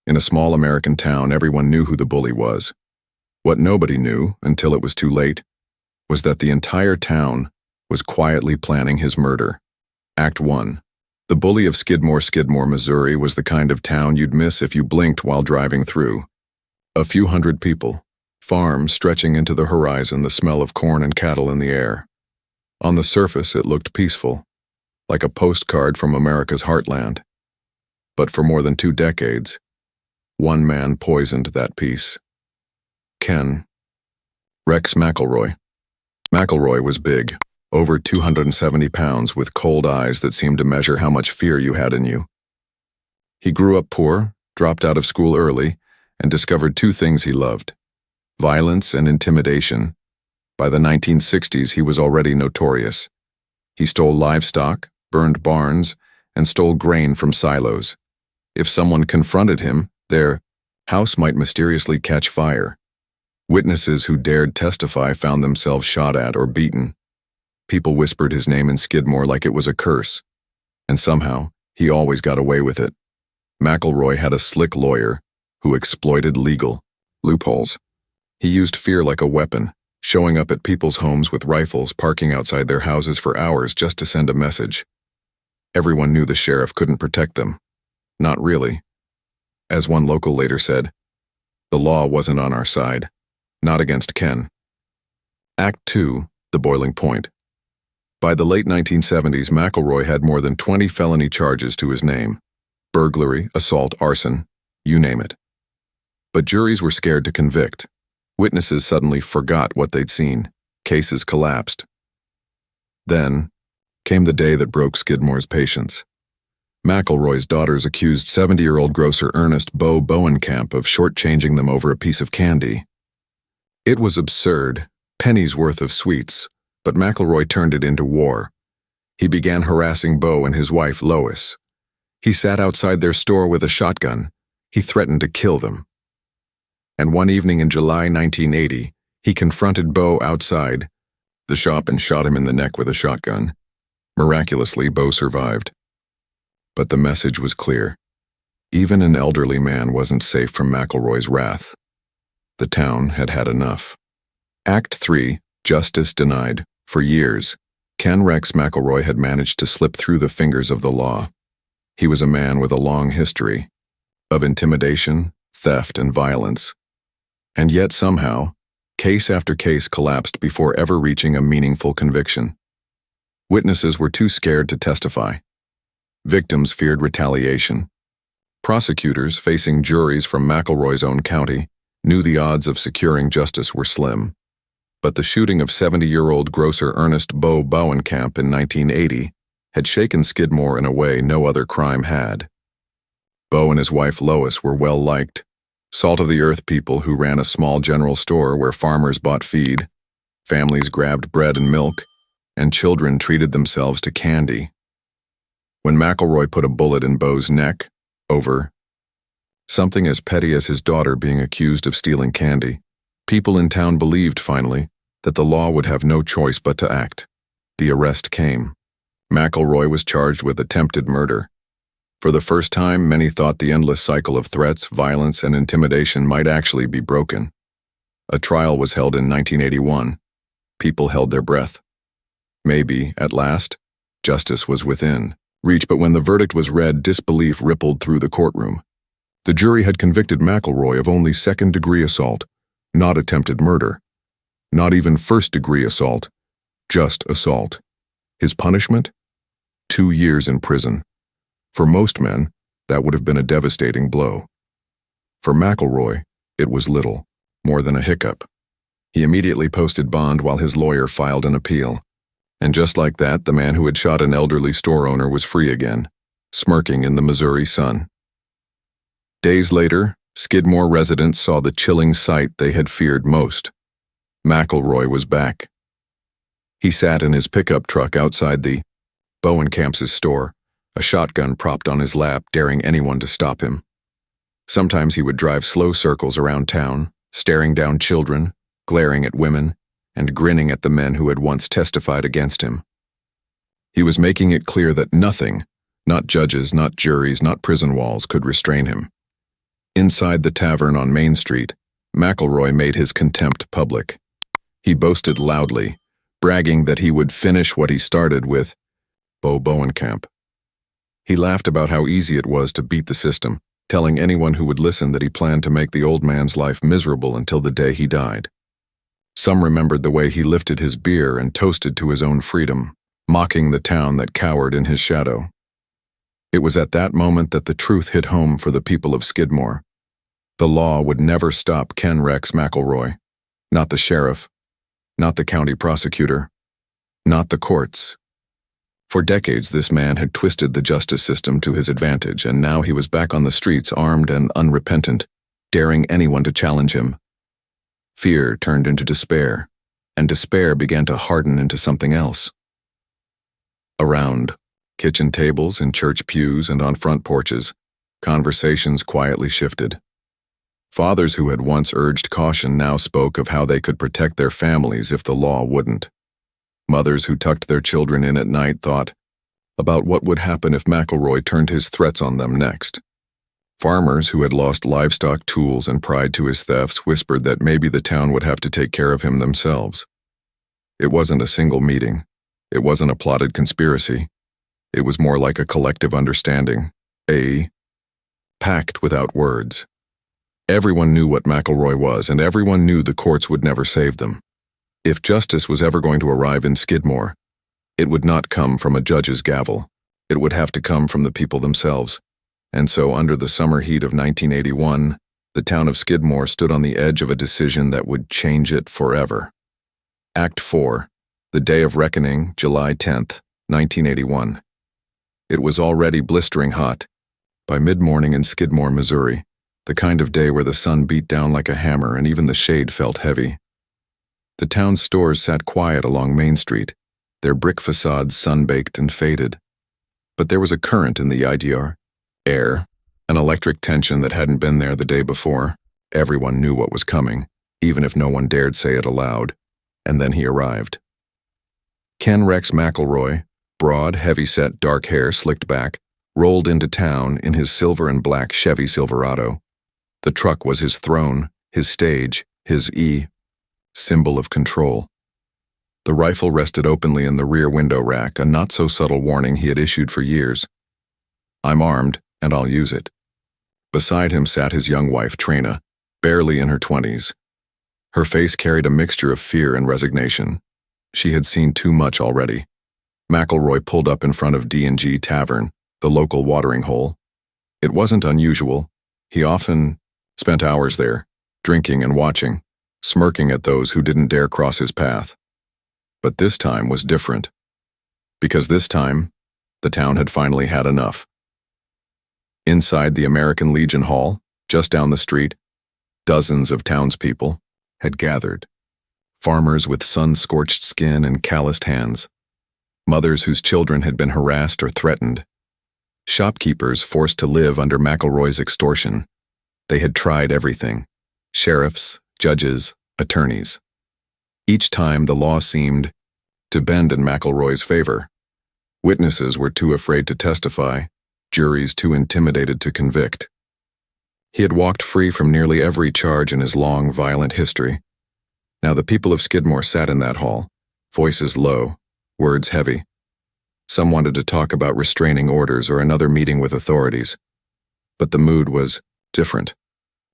In a small American town, everyone knew who the bully was. What nobody knew, until it was too late, was that the entire town was quietly planning his murder. Act 1. The bully of Skidmore, Missouri was the kind of town you'd miss if you blinked while driving through. A few hundred people, farms stretching into the horizon, the smell of corn and cattle in the air. On the surface, it looked peaceful, like a postcard from America's heartland. But for more than 2 decades, one man poisoned that peace. Ken Rex McElroy. McElroy was big, over 270 pounds, with cold eyes that seemed to measure how much fear you had in you. He grew up poor, dropped out of school early, and discovered 2 things he loved: violence and intimidation. By the 1960s, he was already notorious. He stole livestock, burned barns, and stole grain from silos. If someone confronted him, their house might mysteriously catch fire. Witnesses who dared testify found themselves shot at or beaten. People whispered his name in Skidmore like it was a curse. And somehow, he always got away with it. McElroy had a slick lawyer who exploited legal loopholes. He used fear like a weapon, showing up at people's homes with rifles, parking outside their houses for hours just to send a message. Everyone knew the sheriff couldn't protect them. Not really. As one local later said, the law wasn't on our side. Not against Ken. Act 2, the boiling point. By the late 1970s, McElroy had more than 20 felony charges to his name. Burglary, assault, arson, you name it. But juries were scared to convict. Witnesses suddenly forgot what they'd seen. Cases collapsed. Then came the day that broke Skidmore's patience. McElroy's daughters accused 70-year-old grocer Ernest Bo Bowenkamp of shortchanging them over a piece of candy. It was absurd, pennies worth of sweets, but McElroy turned it into war. He began harassing Bo and his wife Lois. He sat outside their store with a shotgun. He threatened to kill them. And one evening in July 1980, he confronted Bo outside the shop and shot him in the neck with a shotgun. Miraculously, Bo survived. But the message was clear. Even an elderly man wasn't safe from McElroy's wrath. The town had had enough. Act 3, justice denied. For years, Ken Rex McElroy had managed to slip through the fingers of the law. He was a man with a long history of intimidation, theft, and violence. And yet somehow, case after case collapsed before ever reaching a meaningful conviction. Witnesses were too scared to testify. Victims feared retaliation. Prosecutors, facing juries from McElroy's own county, knew the odds of securing justice were slim. But the shooting of 70-year-old grocer Ernest Bo Bowenkamp in 1980 had shaken Skidmore in a way no other crime had. Bo and his wife Lois were well-liked, salt-of-the-earth people who ran a small general store where farmers bought feed, families grabbed bread and milk, and children treated themselves to candy. When McElroy put a bullet in Bo's neck, over something as petty as his daughter being accused of stealing candy, people in town believed, finally, that the law would have no choice but to act. The arrest came. McElroy was charged with attempted murder. For the first time, many thought the endless cycle of threats, violence, and intimidation might actually be broken. A trial was held in 1981. People held their breath. Maybe, at last, justice was within reach, but when the verdict was read, disbelief rippled through the courtroom. The jury had convicted McElroy of only second-degree assault, not attempted murder. Not even first-degree assault, just assault. His punishment? 2 years in prison. For most men, that would have been a devastating blow. For McElroy, it was little, more than a hiccup. He immediately posted bond while his lawyer filed an appeal. And just like that, the man who had shot an elderly store owner was free again, smirking in the Missouri sun. Days later, Skidmore residents saw the chilling sight they had feared most. McElroy was back. He sat in his pickup truck outside the Bowenkamp's store, a shotgun propped on his lap, daring anyone to stop him. Sometimes he would drive slow circles around town, staring down children, glaring at women, and grinning at the men who had once testified against him. He was making it clear that nothing, not judges, not juries, not prison walls, could restrain him. In Inside the tavern on Main Street, McElroy made his contempt public. He boasted loudly, bragging that he would finish what he started with Bo Bowenkamp. He laughed about how easy it was to beat the system, telling anyone who would listen that he planned to make the old man's life miserable until the day he died. Some remembered the way he lifted his beer and toasted to his own freedom, mocking the town that cowered in his shadow. It was at that moment that the truth hit home for the people of Skidmore. The law would never stop Ken Rex McElroy, not the sheriff, not the county prosecutor, not the courts. For decades, this man had twisted the justice system to his advantage, and now he was back on the streets, armed and unrepentant, daring anyone to challenge him. Fear turned into despair, and despair began to harden into something else. Around kitchen tables, in church pews, and on front porches, conversations quietly shifted. Fathers who had once urged caution now spoke of how they could protect their families if the law wouldn't. Mothers who tucked their children in at night thought about what would happen if McElroy turned his threats on them next. Farmers who had lost livestock, tools, and pride to his thefts whispered that maybe the town would have to take care of him themselves. It wasn't a single meeting. It wasn't a plotted conspiracy. It was more like a collective understanding, a pact without words. Everyone knew what McElroy was, and everyone knew the courts would never save them. If justice was ever going to arrive in Skidmore, it would not come from a judge's gavel. It would have to come from the people themselves. And so, under the summer heat of 1981, the town of Skidmore stood on the edge of a decision that would change it forever. Act 4, the Day of Reckoning, July 10th, 1981. It was already blistering hot. By mid-morning in Skidmore, Missouri, the kind of day where the sun beat down like a hammer and even the shade felt heavy. The town's stores sat quiet along Main Street, their brick facades sun-baked and faded. But there was a current in the IDR, air, an electric tension that hadn't been there the day before. Everyone knew what was coming, even if no one dared say it aloud. And then he arrived. Ken Rex McElroy, broad, heavy-set, dark hair slicked back, rolled into town in his silver and black Chevy Silverado. The truck was his throne, his stage, his symbol of control. The rifle rested openly in the rear window rack, a not-so-subtle warning he had issued for years. I'm armed, and I'll use it. Beside him sat his young wife, Trina, barely in her 20s. Her face carried a mixture of fear and resignation. She had seen too much already. McElroy pulled up in front of D&G Tavern, the local watering hole. It wasn't unusual. He often spent hours there, drinking and watching, smirking at those who didn't dare cross his path. But this time was different. Because this time, the town had finally had enough. Inside the American Legion Hall, just down the street, dozens of townspeople had gathered. Farmers with sun-scorched skin and calloused hands. Mothers whose children had been harassed or threatened. Shopkeepers forced to live under McElroy's extortion. They had tried everything. Sheriffs, judges, attorneys. Each time the law seemed to bend in McElroy's favor. Witnesses were too afraid to testify, juries too intimidated to convict. He had walked free from nearly every charge in his long, violent history. Now the people of Skidmore sat in that hall, voices low, words heavy. Some wanted to talk about restraining orders or another meeting with authorities. But the mood was different.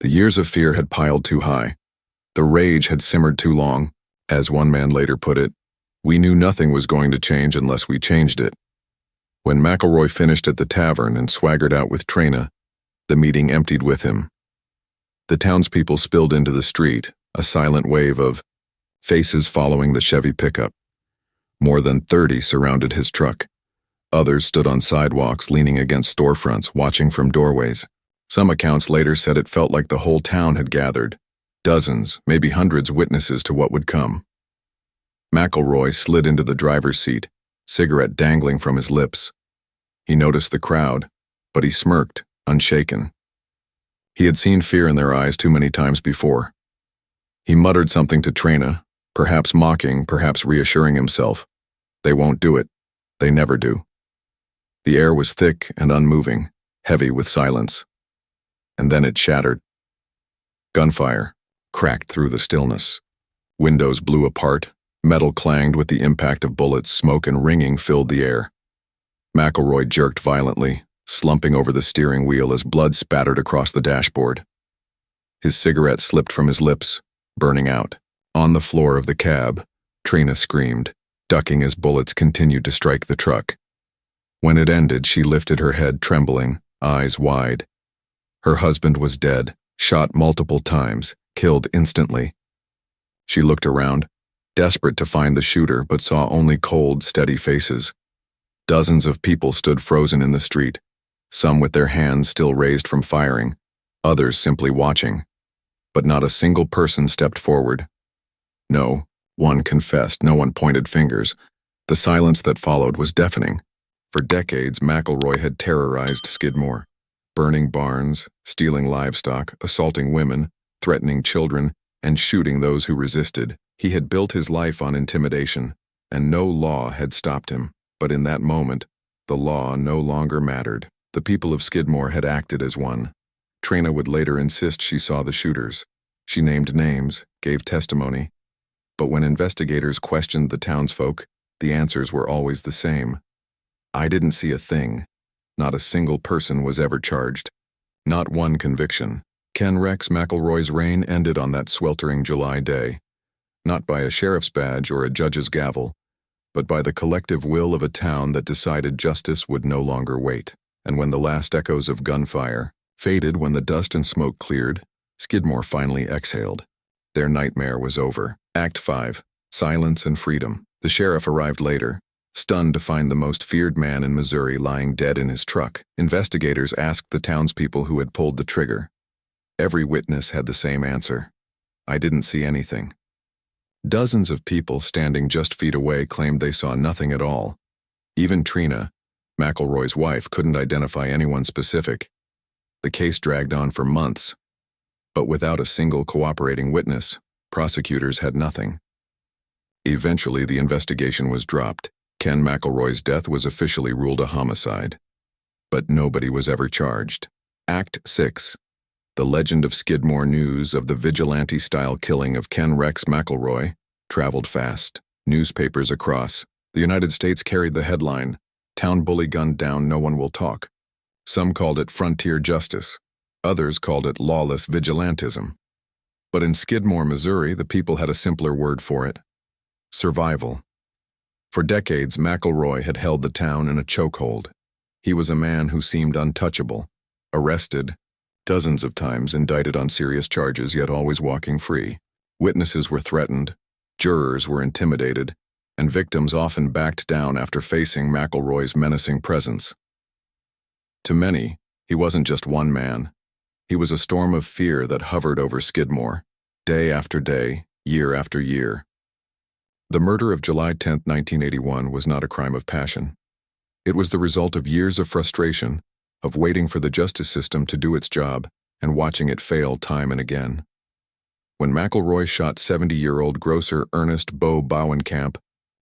The years of fear had piled too high. The rage had simmered too long. As one man later put it, we knew nothing was going to change unless we changed it. When McElroy finished at the tavern and swaggered out with Trina, the meeting emptied with him. The townspeople spilled into the street, a silent wave of faces following the Chevy pickup. More than 30 surrounded his truck. Others stood on sidewalks, leaning against storefronts, watching from doorways. Some accounts later said it felt like the whole town had gathered. Dozens, maybe hundreds witnesses to what would come. McElroy slid into the driver's seat, cigarette dangling from his lips. He noticed the crowd, but he smirked, unshaken. He had seen fear in their eyes too many times before. He muttered something to Trina, perhaps mocking, perhaps reassuring himself. They won't do it. They never do. The air was thick and unmoving, heavy with silence. and then it shattered. Gunfire cracked through the stillness. Windows blew apart, metal clanged with the impact of bullets, smoke and ringing filled the air. McElroy jerked violently, slumping over the steering wheel as blood spattered across the dashboard. His cigarette slipped from his lips, burning out. On the floor of the cab, Trina screamed, ducking as bullets continued to strike the truck. When it ended, she lifted her head, trembling, eyes wide. Her husband was dead, shot multiple times, killed instantly. She looked around, desperate to find the shooter, but saw only cold, steady faces. Dozens of people stood frozen in the street, some with their hands still raised from firing, others simply watching. But not a single person stepped forward. No one confessed, no one pointed fingers. The silence that followed was deafening. For decades, McElroy had terrorized Skidmore, burning barns, stealing livestock, assaulting women, threatening children, and shooting those who resisted. He had built his life on intimidation, and no law had stopped him. But in that moment, the law no longer mattered. The people of Skidmore had acted as one. Trina would later insist she saw the shooters. She named names, gave testimony. But when investigators questioned the townsfolk, the answers were always the same. I didn't see a thing. Not a single person was ever charged. Not one conviction. Ken Rex McElroy's reign ended on that sweltering July day. Not by a sheriff's badge or a judge's gavel, but by the collective will of a town that decided justice would no longer wait. And when the last echoes of gunfire faded, when the dust and smoke cleared, Skidmore finally exhaled. Their nightmare was over. Act 5. Silence and Freedom. The sheriff arrived later, stunned to find the most feared man in Missouri lying dead in his truck. Investigators asked the townspeople who had pulled the trigger. Every witness had the same answer. I didn't see anything. Dozens of people standing just feet away claimed they saw nothing at all. Even Trina, McElroy's wife, couldn't identify anyone specific. The case dragged on for months. But without a single cooperating witness, prosecutors had nothing. Eventually, the investigation was dropped. Ken McElroy's death was officially ruled a homicide. But nobody was ever charged. Act 6. The legend of Skidmore, news of the vigilante-style killing of Ken Rex McElroy traveled fast. Newspapers across the United States carried the headline, "Town bully gunned down, no one will talk." Some called it frontier justice. Others called it lawless vigilantism. But in Skidmore, Missouri, the people had a simpler word for it: survival. For decades, McElroy had held the town in a chokehold. He was a man who seemed untouchable, arrested, dozens of times indicted on serious charges, yet always walking free. Witnesses were threatened, jurors were intimidated, and victims often backed down after facing McElroy's menacing presence. To many, he wasn't just one man. He was a storm of fear that hovered over Skidmore, day after day, year after year. The murder of July 10, 1981 was not a crime of passion. It was the result of years of frustration, of waiting for the justice system to do its job and watching it fail time and again. When McElroy shot 70-year-old grocer Ernest Bo Bauenkamp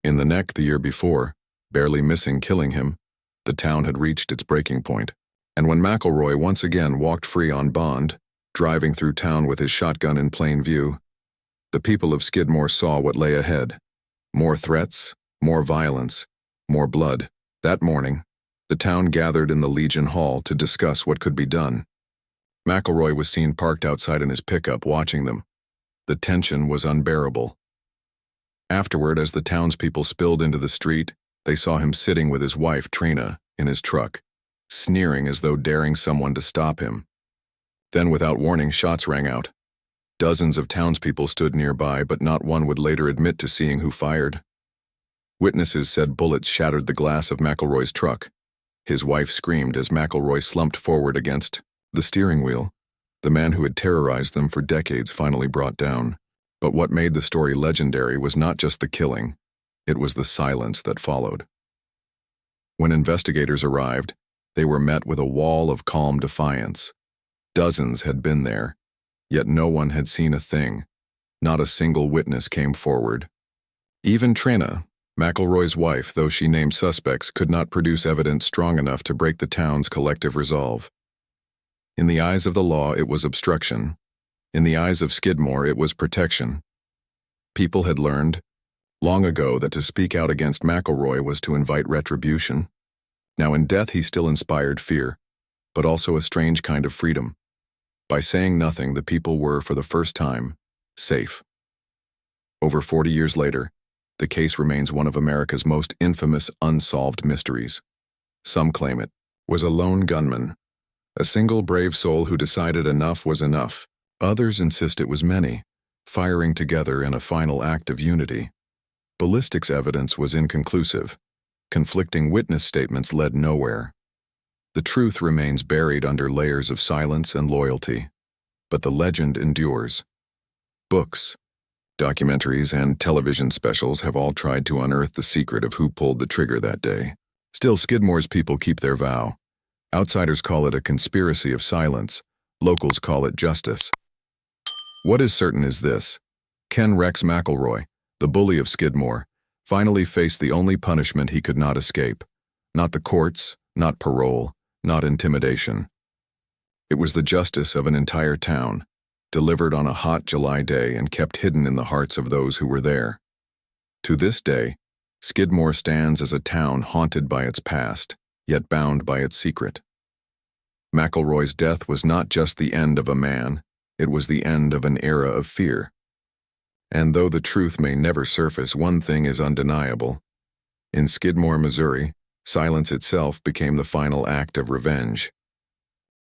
in the neck the year before, barely missing killing him, the town had reached its breaking point. And when McElroy once again walked free on bond, driving through town with his shotgun in plain view, the people of Skidmore saw what lay ahead. More threats, more violence, more blood. That morning, the town gathered in the Legion Hall to discuss what could be done. McElroy was seen parked outside in his pickup watching them. The tension was unbearable. Afterward, as the townspeople spilled into the street, they saw him sitting with his wife, Trina, in his truck, sneering as though daring someone to stop him. Then, without warning, shots rang out. Dozens of townspeople stood nearby, but not one would later admit to seeing who fired. Witnesses said bullets shattered the glass of McElroy's truck. His wife screamed as McElroy slumped forward against the steering wheel. The man who had terrorized them for decades finally brought down. But what made the story legendary was not just the killing, it was the silence that followed. When investigators arrived, they were met with a wall of calm defiance. Dozens had been there, yet no one had seen a thing. Not a single witness came forward. Even Trina, McElroy's wife, though she named suspects, could not produce evidence strong enough to break the town's collective resolve. In the eyes of the law, it was obstruction. In the eyes of Skidmore, it was protection. People had learned long ago that to speak out against McElroy was to invite retribution. Now in death he still inspired fear, but also a strange kind of freedom. By saying nothing, the people were, for the first time, safe. Over 40 years later, the case remains one of America's most infamous unsolved mysteries. Some claim it was a lone gunman, a single brave soul who decided enough was enough. Others insist it was many, firing together in a final act of unity. Ballistics evidence was inconclusive. Conflicting witness statements led nowhere. The truth remains buried under layers of silence and loyalty, but the legend endures. Books, documentaries, and television specials have all tried to unearth the secret of who pulled the trigger that day. Still, Skidmore's people keep their vow. Outsiders call it a conspiracy of silence. Locals call it justice. What is certain is this: Ken Rex McElroy, the bully of Skidmore, finally faced the only punishment he could not escape. Not the courts, not parole, not intimidation. It was the justice of an entire town, delivered on a hot July day and kept hidden in the hearts of those who were there. To this day, Skidmore stands as a town haunted by its past, yet bound by its secret. McElroy's death was not just the end of a man, it was the end of an era of fear. And though the truth may never surface, one thing is undeniable. In Skidmore, Missouri, silence itself became the final act of revenge.